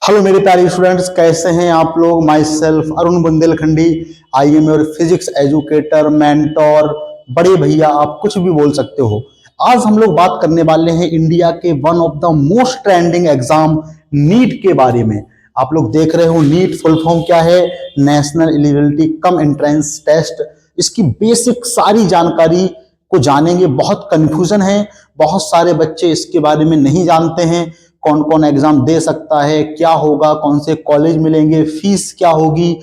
Hello मेरे प्यारे students, कैसे हैं आप लोग। My self Arun Bundelkhandi, I am your physics educator, mentor, बड़े भैया, आप कुछ भी बोल सकते हो। आज हम लोग बात करने वाले हैं इंडिया के one of the most trending exam NEET के बारे में। आप लोग देख रहे हो नीट फुल फॉर्म क्या है, national eligibility cum entrance test. इसकी बेसिक सारी जानकारी को जानेंगे। बहुत कंफ्यूजन है, बहुत सारे बच्चे इसके बारे में नहीं जानते हैं। कौन कौन एग्जाम दे सकता है, क्या होगा, कौन से कॉलेज मिलेंगे, फीस क्या होगी,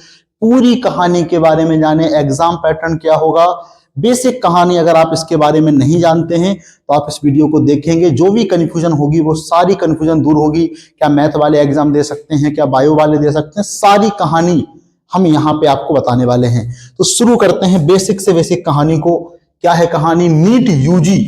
पूरी कहानी के बारे में जाने। एग्जाम पैटर्न क्या होगा, बेसिक कहानी अगर आप इसके बारे में नहीं जानते हैं तो आप इस वीडियो को देखेंगे। जो भी कंफ्यूजन होगी वो सारी कंफ्यूजन दूर होगी। क्या मैथ वाले एग्जाम दे सकते हैं, क्या बायो वाले दे सकते हैं, सारी कहानी हम यहाँ पे आपको बताने वाले हैं। तो शुरू करते हैं बेसिक से बेसिक कहानी को। क्या है कहानी, नीट यूजी।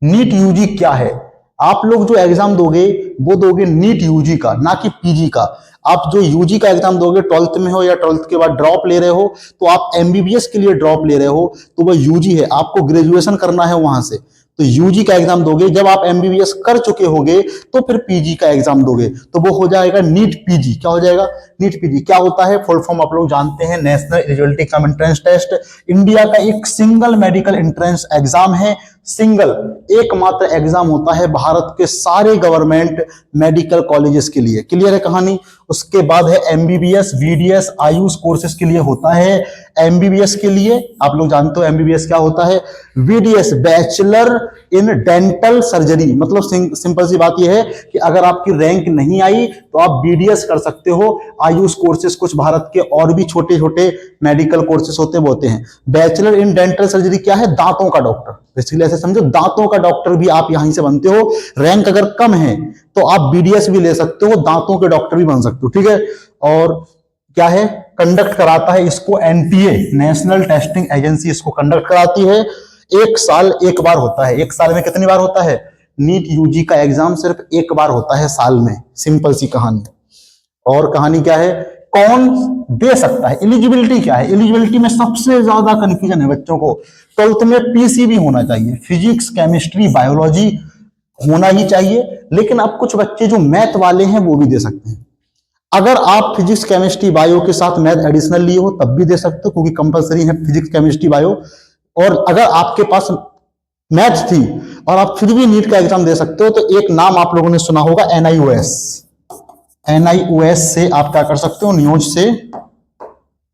नीट यूजी क्या है? आप लोग जो एग्जाम दोगे वो दोगे नीट यूजी का, ना कि पीजी का। आप जो यूजी का एग्जाम दोगे, 12th में हो या 12th के बाद ड्रॉप ले रहे हो, तो आप एमबीबीएस के लिए ड्रॉप ले रहे हो तो वह यूजी है, आपको ग्रेजुएशन करना है वहां से, तो यूजी का एग्जाम दोगे। जब आप एमबीबीएस कर चुके होगे तो फिर पीजी का एग्जाम दोगे, तो वो हो जाएगा नीट पीजी। क्या हो जाएगा? NEET PG. क्या होता है? फुल फॉर्म आप लोग जानते हैं, national eligibility cum entrance test. India का एक सिंगल मेडिकल एंट्रेंस एग्जाम है। सिंगल, एकमात्र एग्जाम होता है भारत के सारे गवर्नमेंट मेडिकल कॉलेजेस के लिए। क्लियर है कहानी? उसके बाद है एमबीबीएस, बीडीएस, आयुष कोर्सेज के लिए होता है। एमबीबीएस के लिए आप लोग जानते हो एमबीबीएस क्या होता है। BDS, bachelor in dental surgery. मतलब सिंपल सी बात यह है कि अगर आपकी रैंक नहीं आई तो आप बीडीएस कर सकते हो। आयुष कोर्सेज, कुछ भारत के और भी छोटे छोटे मेडिकल कोर्सेज होते हैं। बैचलर इन डेंटल सर्जरी क्या है? दांतों का डॉक्टर। बेसिकली ऐसे समझो, दांतों का डॉक्टर भी आप यहीं से बनते हो। रैंक अगर कम है तो आप बीडीएस भी ले सकते हो, दांतों के डॉक्टर भी बन सकते हो। ठीक है। और क्या है, कंडक्ट कराता है इसको एनटीए, नेशनल टेस्टिंग एजेंसी इसको कंडक्ट कराती है। एक साल एक बार होता है। एक साल में कितनी बार होता है? नीट यूजी का एग्जाम सिर्फ एक बार होता है साल में। सिंपल सी कहानी। और कहानी क्या है, कौन दे सकता है, एलिजिबिलिटी क्या है। एलिजिबिलिटी में सबसे ज्यादा कंफ्यूजन है बच्चों को। 12th में पीसीबी होना चाहिए, फिजिक्स केमिस्ट्री बायोलॉजी होना ही चाहिए। लेकिन अब कुछ बच्चे जो मैथ वाले हैं वो भी दे सकते हैं। अगर आप फिजिक्स केमिस्ट्री बायो के साथ मैथ एडिशनल लिए हो तब भी दे सकते हो, क्योंकि कंपलसरी है फिजिक्स केमिस्ट्री बायो। और अगर आपके पास मैथ थी और आप फिर भी नीट का एग्जाम दे सकते हो, तो एक नाम आप लोगों ने सुना होगा, एनआईओएस। एनआईओएस से आप क्या कर सकते हो, न्यूज से,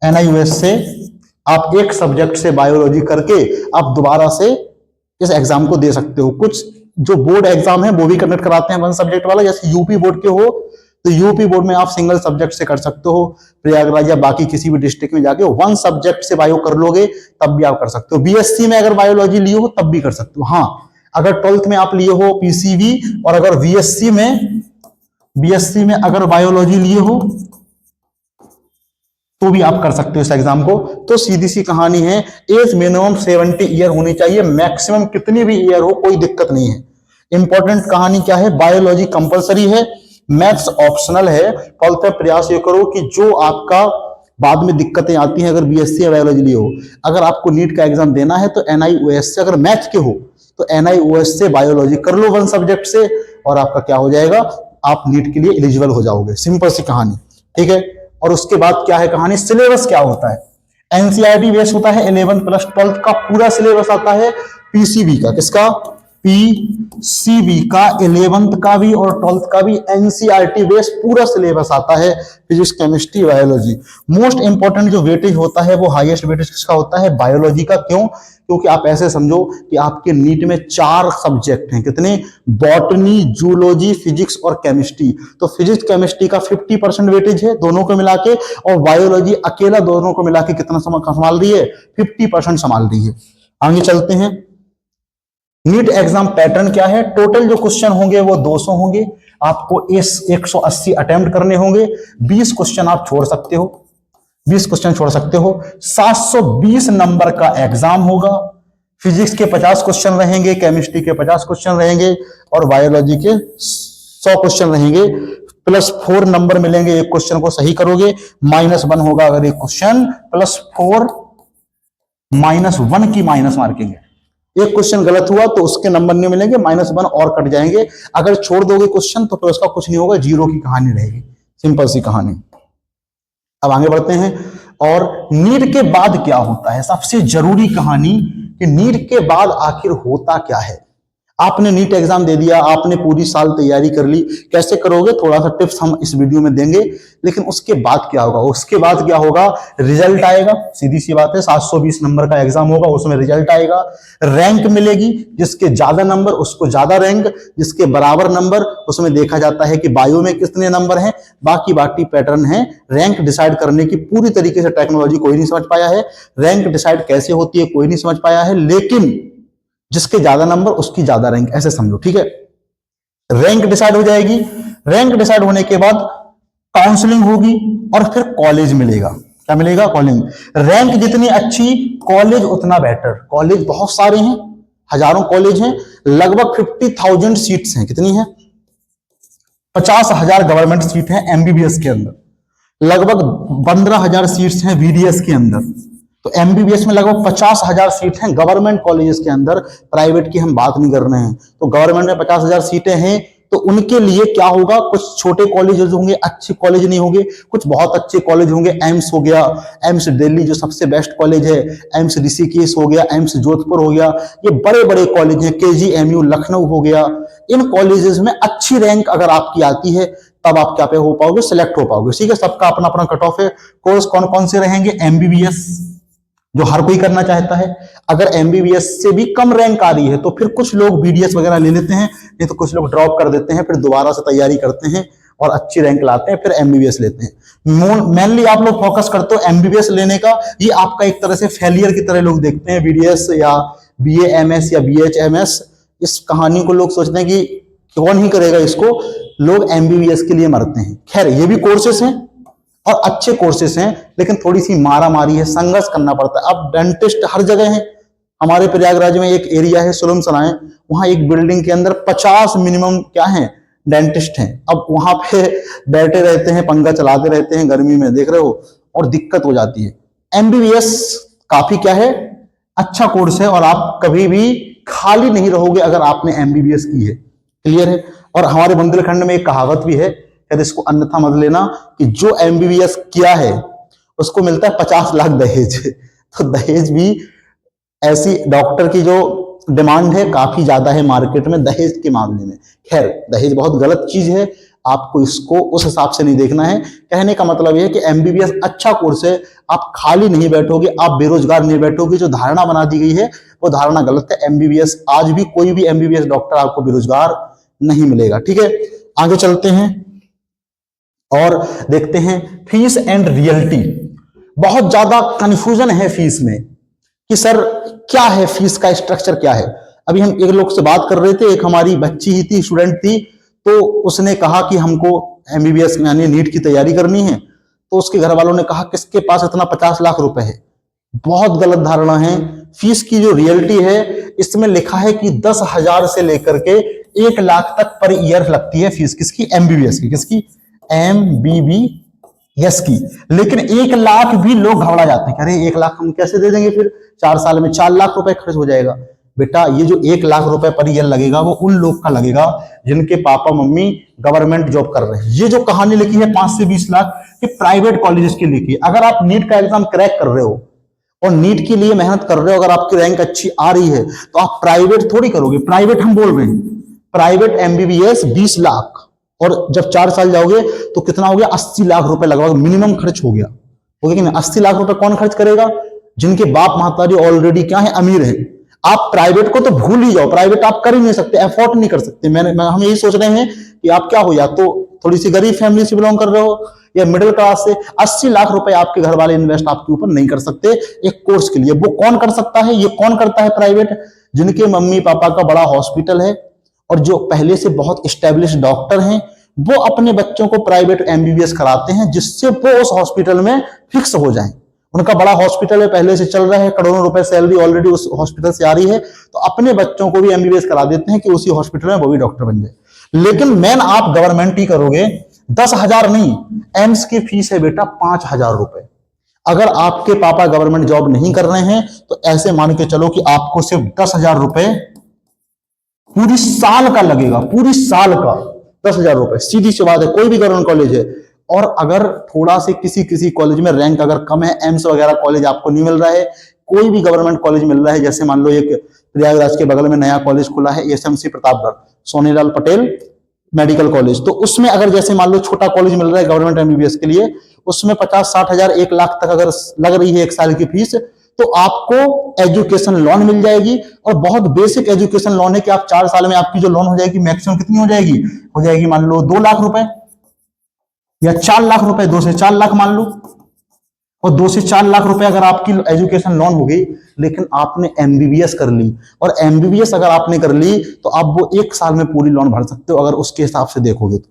एनआईओएस से आप एक सब्जेक्ट से बायोलॉजी करके आप दोबारा से इस एग्जाम को दे सकते हो। कुछ जो बोर्ड एग्जाम है वो भी कंडक्ट कराते हैं वन सब्जेक्ट वाला, जैसे यूपी बोर्ड के हो तो यूपी बोर्ड में आप सिंगल सब्जेक्ट से कर सकते हो। प्रयागराज या बाकी किसी भी डिस्ट्रिक्ट में जाके वन सब्जेक्ट से बायो कर लोगे तब भी आप कर सकते हो। बीएससी में अगर बायोलॉजी लिए हो तब भी कर सकते हो। हाँ, अगर 12th में आप लिए हो पीसीबी, और अगर बीएससी में अगर बायोलॉजी लिए हो तो भी आप कर सकते हो इस एग्जाम को। तो सीधी सी कहानी है, एज मिनिमम 70 ईयर होनी चाहिए, मैक्सिमम कितनी भी ईयर हो कोई दिक्कत नहीं है। इंपॉर्टेंट कहानी क्या है, बायोलॉजी कंपलसरी है, मैथ्स ऑप्शनल है। 12th में प्रयास ये करो कि जो आपका बाद में दिक्कतें आती हैं, अगर बीएससी या बायोलॉजी लिए हो, अगर आपको नीट का एग्जाम देना है तो एनआईओएस से, अगर मैथ के हो तो एनआईओएस से बायोलॉजी कर लो वन सब्जेक्ट से, और आपका क्या हो जाएगा, आप नीट के लिए एलिजिबल हो जाओगे। सिंपल सी कहानी। ठीक है। और उसके बाद क्या है कहानी, सिलेबस क्या होता है। एनसीईआरटी बेस होता है, 11 प्लस 12 का पूरा सिलेबस आता है। पीसीबी का, किसका? पीसीबी का, 11th का भी और 12th का भी एनसीईआरटी बेस पूरा सिलेबस आता है। Physics chemistry biology. Most important जो वेटेज होता है वो हाईएस्ट वेटेज किसका होता है? बायोलॉजी का। क्यों? क्योंकि आप ऐसे समझो कि आपके नीट में 4 सब्जेक्ट हैं। कितने? बॉटनी, जूलॉजी, फिजिक्स और केमिस्ट्री। तो फिजिक्स केमिस्ट्री का 50% वेटेज है दोनों को मिला के, और बायोलॉजी अकेला दोनों को मिला के कितना संभाल रही है? 50% संभाल रही है। आगे चलते हैं। नीट एग्जाम पैटर्न क्या है? टोटल जो क्वेश्चन होंगे वो 200 होंगे। आपको 180 अटेम्प्ट करने होंगे। 20 क्वेश्चन आप छोड़ सकते हो, 20 क्वेश्चन छोड़ सकते हो। 720 नंबर का एग्जाम होगा। फिजिक्स के 50 क्वेश्चन रहेंगे, केमिस्ट्री के 50 क्वेश्चन रहेंगे, और बायोलॉजी के 100 क्वेश्चन रहेंगे। +4 नंबर मिलेंगे एक क्वेश्चन को सही करोगे। -1 होगा अगर एक क्वेश्चन, +4 -1 की माइनस मार्किंग है। एक क्वेश्चन गलत हुआ तो उसके नंबर नहीं मिलेंगे, -1 और कट जाएंगे। अगर छोड़ दोगे क्वेश्चन तो फिर उसका कुछ नहीं होगा, 0 की कहानी रहेगी। सिंपल सी कहानी। अब आगे बढ़ते हैं। और नीट के बाद क्या होता है, सबसे जरूरी कहानी कि नीट के बाद आखिर होता क्या है। आपने नीट एग्जाम दे दिया, आपने पूरी साल तैयारी कर ली, कैसे करोगे थोड़ा सा टिप्स हम इस वीडियो में देंगे। लेकिन उसके बाद क्या होगा, उसके बाद क्या होगा, रिजल्ट आएगा, सीधी सी बात है, 720 नंबर का एग्जाम होगा, उसमें रिजल्ट आएगा, रैंक मिलेगी, जिसके ज्यादा नंबर उसको ज्यादा रैंक, जिसके बराबर नंबर उसमें देखा जाता है कि बायो में कितने नंबर हैं, बाकी बाकी पैटर्न है। रैंक डिसाइड करने की पूरी तरीके से टेक्नोलॉजी कोई नहीं समझ पाया है, रैंक डिसाइड कैसे होती है कोई नहीं समझ पाया है, लेकिन जिसके ज्यादा नंबर उसकी ज्यादा रैंक, ऐसे समझो, ठीक है। रैंक डिसाइड हो जाएगी, रैंक डिसाइड होने के बाद काउंसलिंग होगी और फिर कॉलेज मिलेगा। क्या मिलेगा, कॉलेज। रैंक जितनी अच्छी कॉलेज उतना बेटर। कॉलेज बहुत सारे हैं, हजारों कॉलेज हैं, लगभग 50,000 सीट्स हैं। कितनी है, 50,000 गवर्नमेंट सीट है एमबीबीएस के अंदर, लगभग 15,000 सीट्स हैं बीडीएस के अंदर। तो एमबीबीएस में लगभग 50,000 सीट हैं गवर्नमेंट कॉलेजेस के अंदर, प्राइवेट की हम बात नहीं कर रहे हैं। तो गवर्नमेंट में 50,000 सीटें हैं, तो उनके लिए क्या होगा, कुछ छोटे कॉलेजेस होंगे, अच्छे कॉलेज नहीं होंगे, कुछ बहुत अच्छे कॉलेज होंगे। एम्स हो गया, एम्स दिल्ली जो सबसे बेस्ट कॉलेज है, एम्स ऋषिकेश हो गया, एम्स जोधपुर हो गया, ये बड़े बड़े कॉलेज हैं। केजीएमयू लखनऊ हो गया, इन कॉलेजेस में अच्छी रैंक अगर आपकी आती है तब आप क्या पे हो पाओगे, सिलेक्ट हो पाओगे। ठीक है, सबका अपना अपना कट ऑफ है। कोर्स कौन कौन से रहेंगे, एमबीबीएस जो हर कोई करना चाहता है। अगर एमबीबीएस से भी कम रैंक आ रही है तो फिर कुछ लोग बीडीएस वगैरह ले लेते हैं, नहीं तो कुछ लोग ड्रॉप कर देते हैं, फिर दोबारा से तैयारी करते हैं और अच्छी रैंक लाते हैं, फिर एमबीबीएस लेते हैं। मेनली आप लोग फोकस करते हो एमबीबीएस लेने का, ये आपका एक तरह से फेलियर की तरह लोग देखते हैं। बीडीएस या बीएएमएस या बीएचएमएस, इस कहानी को लोग सोचते हैं कि कौन ही करेगा इसको, लोग एमबीबीएस के लिए मरते हैं। खैर ये भी कोर्सेस हैं और अच्छे कोर्सेस हैं, लेकिन थोड़ी सी मारा मारी है, संघर्ष करना पड़ता है। अब डेंटिस्ट हर जगह है। हमारे प्रयागराज में एक एरिया है सुलम सराय, वहां एक बिल्डिंग के अंदर 50 मिनिमम क्या है, डेंटिस्ट हैं। अब वहां पे बैठे रहते हैं, पंखा चलाते रहते हैं गर्मी में, देख रहे हो, और दिक्कत हो जाती है। एमबीबीएस काफी क्या है, अच्छा कोर्स है और आप कभी भी खाली नहीं रहोगे अगर आपने एमबीबीएस की है। क्लियर है। और हमारे बुंदेलखंड में एक कहावत भी है, यदि इसको अन्यथा मत लेना, कि जो एमबीबीएस किया है उसको मिलता है 50 लाख दहेज। तो दहेज भी ऐसी, डॉक्टर की जो डिमांड है काफी ज्यादा है मार्केट में दहेज के मामले में। खैर दहेज बहुत गलत चीज है, आपको इसको उस हिसाब से नहीं देखना है। कहने का मतलब यह है कि एमबीबीएस अच्छा कोर्स है, आप खाली नहीं बैठोगे, आप बेरोजगार नहीं बैठोगे। जो धारणा बना दी गई है वो धारणा गलत है। एमबीबीएस आज भी कोई भी एमबीबीएस डॉक्टर आपको बेरोजगार नहीं मिलेगा। ठीक है, आगे चलते हैं और देखते हैं फीस एंड रियलिटी। बहुत ज्यादा कंफ्यूजन है फीस में कि सर क्या है, फीस का स्ट्रक्चर क्या है। अभी हम एक लोग से बात कर रहे थे, एक हमारी बच्ची ही थी, स्टूडेंट थी, तो उसने कहा कि हमको एमबीबीएस यानी नीट की तैयारी करनी है। तो उसके घर वालों ने कहा किसके पास इतना 50 लाख रुपए है। बहुत गलत धारणा है। फीस की जो रियलिटी है इसमें लिखा है कि 10,000 से लेकर के 1 लाख तक पर ईयर लगती है फीस। किसकी, एमबीबीएस की। किसकी, एमबीबीएस की। लेकिन 1 लाख भी लोग घबरा जाते हैं, अरे 1 लाख हम कैसे दे देंगे, फिर 4 साल में 4 लाख रुपए खर्च हो जाएगा। बेटा ये जो 1 लाख रुपए पर ईयर लगेगा वो उन लोग का लगेगा जिनके पापा मम्मी गवर्नमेंट जॉब कर रहे हैं। ये जो कहानी लिखी है 5 से 20 लाख, ये प्राइवेट कॉलेजेस की लिखी है। अगर आप नीट का एग्जाम क्रैक कर रहे हो और नीट के लिए मेहनत कर रहे हो, अगर आपकी रैंक अच्छी आ रही है तो आप प्राइवेट थोड़ी करोगे। प्राइवेट हम बोल रहे हैं, प्राइवेट एमबीबीएस 20 लाख, और जब 4 साल जाओगे तो कितना हो गया, 80 लाख रुपए लगभग मिनिमम खर्च हो गया। हो गया कि नहीं। 80 लाख रुपए कौन खर्च करेगा, जिनके बाप महतारी ऑलरेडी क्या है, अमीर है। आप प्राइवेट को तो भूल ही जाओ, प्राइवेट आप कर ही नहीं सकते, एफोर्ड नहीं कर सकते। हम यही सोच रहे हैं कि आप क्या हो, या तो थोड़ी सी गरीब फैमिली से बिलोंग कर रहे हो या मिडिल क्लास से। 80 लाख रुपए आपके घर वाले इन्वेस्ट आपके ऊपर नहीं कर सकते एक कोर्स के लिए। वो कौन कर सकता है, ये कौन करता है, प्राइवेट, जिनके मम्मी पापा का बड़ा हॉस्पिटल है और जो पहले से बहुत स्टैब्लिश डॉक्टर हैं, वो अपने बच्चों को प्राइवेट एमबीबीएस कराते हैं जिससे वो उस हॉस्पिटल में फिक्स हो जाएं। उनका बड़ा हॉस्पिटल है, पहले से चल रहा है, करोड़ों रुपए सैलरी ऑलरेडी उस हॉस्पिटल से आ रही है, तो अपने बच्चों को भी एमबीबीएस करा देते हैं कि उसी हॉस्पिटल में वो भी डॉक्टर बन जाए। लेकिन मेन आप गवर्नमेंट ही करोगे। 10,000 नहीं, एम्स की फीस है बेटा 5,000 रुपए। अगर आपके पापा गवर्नमेंट जॉब नहीं कर रहे हैं तो ऐसे मान के चलो कि आपको सिर्फ 10,000 रुपए पूरी साल का लगेगा, पूरी साल का 10,000 रुपए। सीधी सी बात है, कोई भी गवर्नमेंट कॉलेज है, और अगर थोड़ा से किसी किसी कॉलेज में रैंक अगर कम है, एम्स वगैरह कॉलेज आपको नहीं मिल रहा है, कोई भी गवर्नमेंट कॉलेज मिल रहा है, जैसे मान लो एक प्रयागराज के बगल में नया कॉलेज खुला है SMC Pratapgarh, Sonelal Patel medical college, तो उसमें अगर जैसे मान लो छोटा कॉलेज मिल रहा है गवर्नमेंट एमबीबीएस के लिए, उसमें 50-60 हजार 1 लाख तक अगर लग रही है 1 साल की फीस, तो आपको एजुकेशन लोन मिल जाएगी। और बहुत बेसिक एजुकेशन लोन है कि आप 4 साल में आपकी जो लोन हो जाएगी मैक्सिमम कितनी हो जाएगी मान लो 2 लाख रुपए या 4 लाख रुपए, 2 से 4 लाख मान लो, और 2 से 4 लाख रुपए अगर आपकी एजुकेशन लोन हो गई, लेकिन आपने एमबीबीएस कर ली, और एमबीबीएस अगर आपने कर ली तो आप वो 1 साल में पूरी लोन भर सकते हो अगर उसके हिसाब से देखोगे तो,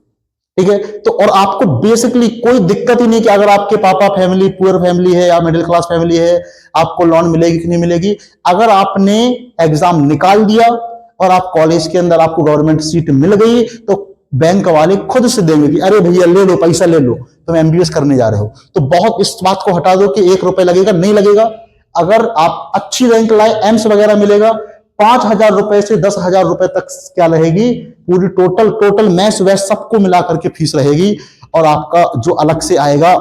ठीक है। तो और आपको बेसिकली कोई दिक्कत ही नहीं कि अगर आपके पापा फैमिली पुअर फैमिली है या मिडिल क्लास फैमिली है, आपको लोन मिलेगी कि नहीं मिलेगी। अगर आपने एग्जाम निकाल दिया और आप कॉलेज के अंदर आपको गवर्नमेंट सीट मिल गई, तो बैंक वाले खुद से देंगे कि अरे भैया ले लो, पैसा ले लो, तुम एमबीबीएस करने जा रहे हो। तो बहुत इस बात को हटा दो कि 1 रुपए लगेगा, नहीं लगेगा। अगर आप अच्छी रैंक लाए, एम्स वगैरह मिलेगा, 5,000 रुपए से 10,000 रुपए तक क्या रहेगी, पूरी टोटल मैथ्स वैस सबको मिलाकर के फीस रहेगी। और आपका जो अलग से आएगा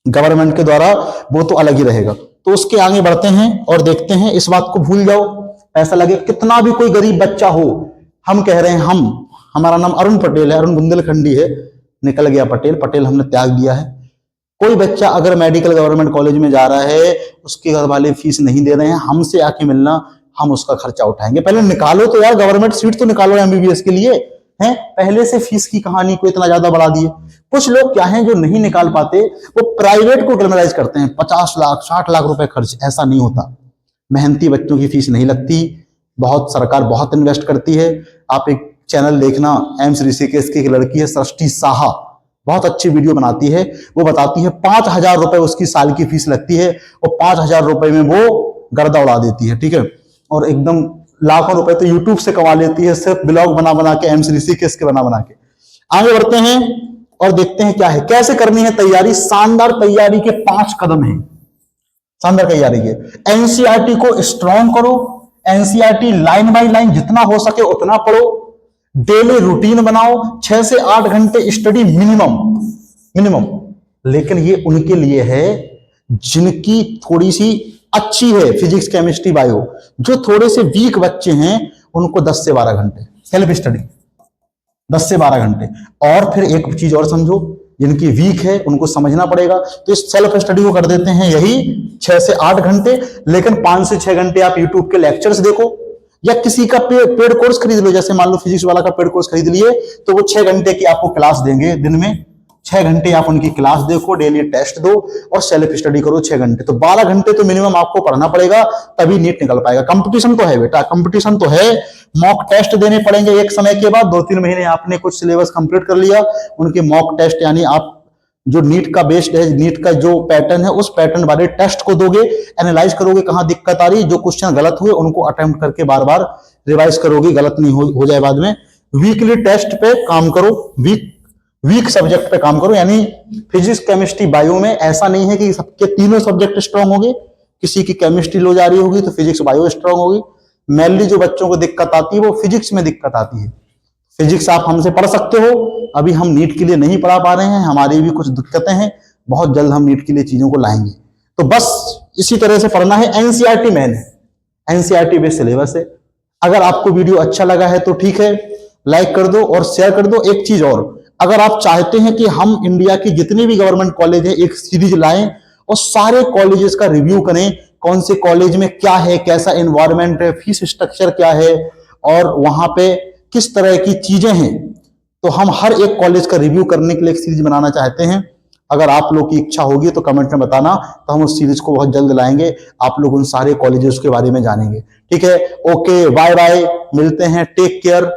गवर्नमेंट के द्वारा वो तो अलग ही रहेगा। तो उसके आगे बढ़ते हैं और देखते हैं, इस बात को भूल जाओ। ऐसा लगे कितना भी कोई गरीब बच्चा हो, हम कह रहे हैं, हमारा नाम अरुण पटेल है, अरुण बुंदेलखंडी है, निकल गया पटेल हमने त्याग दिया है। कोई बच्चा अगर मेडिकल गवर्नमेंट कॉलेज में जा रहा है, उसके घर वाले फीस नहीं दे रहे हैं, हमसे आके मिलना, हम उसका खर्चा उठाएंगे। पहले निकालो तो यार, गवर्नमेंट सीट तो निकालो एमबीबीएस के लिए, हैं? पहले से फीस की कहानी को इतना ज्यादा बढ़ा दिए। कुछ लोग क्या हैं जो नहीं निकाल पाते, वो प्राइवेट को ग्लैमराइज करते हैं, 50 लाख 60 लाख रुपए खर्च। ऐसा नहीं होता, मेहनती बच्चों की फीस नहीं लगती, बहुत सरकार बहुत इन्वेस्ट करती है। आप एक चैनल देखना, एम्स ऋषिकेश की एक लड़की है सृष्टि साहा, बहुत अच्छी वीडियो बनाती है। वो बताती है 5,000 रुपए उसकी साल की फीस लगती है, और 5,000 रुपए में वो गर्दा उड़ा देती है, ठीक है। और एकदम लाखों रुपए तो यूट्यूब से कमा लेती है, सिर्फ ब्लॉग बना के, एम्स ऋषिकेश के बना के। आगे बढ़ते हैं और देखते हैं क्या है, कैसे करनी है तैयारी। शानदार तैयारी के 5 कदम है, शानदार तैयारी के। एनसीईआरटी को स्ट्रॉन्ग करो, एनसीईआरटी लाइन बाय लाइन जितना हो सके उतना पढ़ो। डेली रूटीन बनाओ, 6 से 8 घंटे स्टडी मिनिमम। लेकिन ये उनके लिए है जिनकी थोड़ी सी अच्छी है फिजिक्स केमिस्ट्री बायो। जो थोड़े से वीक बच्चे हैं उनको 10 से 12 घंटे सेल्फ स्टडी, 10 से 12 घंटे। और फिर एक चीज और समझो, जिनकी वीक है उनको समझना पड़ेगा, तो इस सेल्फ स्टडी को कर देते हैं यही 6 से 8 घंटे। लेकिन 5 से 6 घंटे आप यूट्यूब के लेक्चर्स देखो, या किसी का पेड कोर्स खरीद लो। जैसे मान लो फिजिक्स वाला का पेड कोर्स खरीद लिए, तो वो 6 घंटे की आपको क्लास देंगे, दिन में 6 घंटे आप उनकी क्लास देखो, डेली टेस्ट दो और सेल्फ स्टडी करो 6 घंटे। तो 12 घंटे तो मिनिमम आपको पढ़ना पड़ेगा, तभी नीट निकल पाएगा। कंपटीशन तो है बेटा, कंपटीशन तो है। मॉक टेस्ट देने पड़ेंगे एक समय के बाद, 2-3 महीने आपने कुछ सिलेबस कंप्लीट कर लिया, उनके मॉक टेस्ट, यानी आप जो नीट का बेस्ड है, नीट का जो पैटर्न है, उस पैटर्न वाले टेस्ट को दोगे, एनालाइज करोगे कहां दिक्कत आ रही, जो क्वेश्चन गलत हुए उनको अटेम्प्ट करके बार बार रिवाइज करोगे, गलत नहीं हो जाए बाद में। वीकली टेस्ट पे काम करो, वीक सब्जेक्ट पे काम करो। यानी फिजिक्स केमिस्ट्री बायो में ऐसा नहीं है कि सबके तीनों सब्जेक्ट स्ट्रांग होंगे, किसी की केमिस्ट्री लो जा रही होगी तो फिजिक्स बायो स्ट्रांग होगी। मेनली जो बच्चों को दिक्कत आती है वो फिजिक्स में दिक्कत आती है। फिजिक्स आप हमसे पढ़ सकते हो, अभी हम नीट के लिए नहीं पढ़ा पा रहे हैं, हमारी भी कुछ दिक्कतें हैं, बहुत जल्द हम नीट के लिए चीजों को लाएंगे। तो बस इसी तरह से पढ़ना है। एनसीईआरटी मेन है, एनसीईआरटी बेस्ड सिलेबस है। अगर आपको वीडियो अच्छा लगा है तो ठीक है, लाइक कर दो और शेयर कर दो। एक चीज और, अगर आप चाहते हैं कि हम इंडिया की जितनी भी गवर्नमेंट कॉलेज है एक सीरीज लाएं और सारे कॉलेजेस का रिव्यू करें, कौन से कॉलेज में क्या है, कैसा एनवायरमेंट है, फीस स्ट्रक्चर क्या है और वहां पे किस तरह की चीजें हैं, तो हम हर एक कॉलेज का रिव्यू करने के लिए एक सीरीज बनाना चाहते हैं। अगर आप लोग की इच्छा होगी तो कमेंट में बताना, तो हम उस सीरीज को बहुत जल्द लाएंगे, आप लोग उन सारे कॉलेजेस के बारे में जानेंगे। ठीक है, ओके, बाय बाय, मिलते हैं, टेक केयर।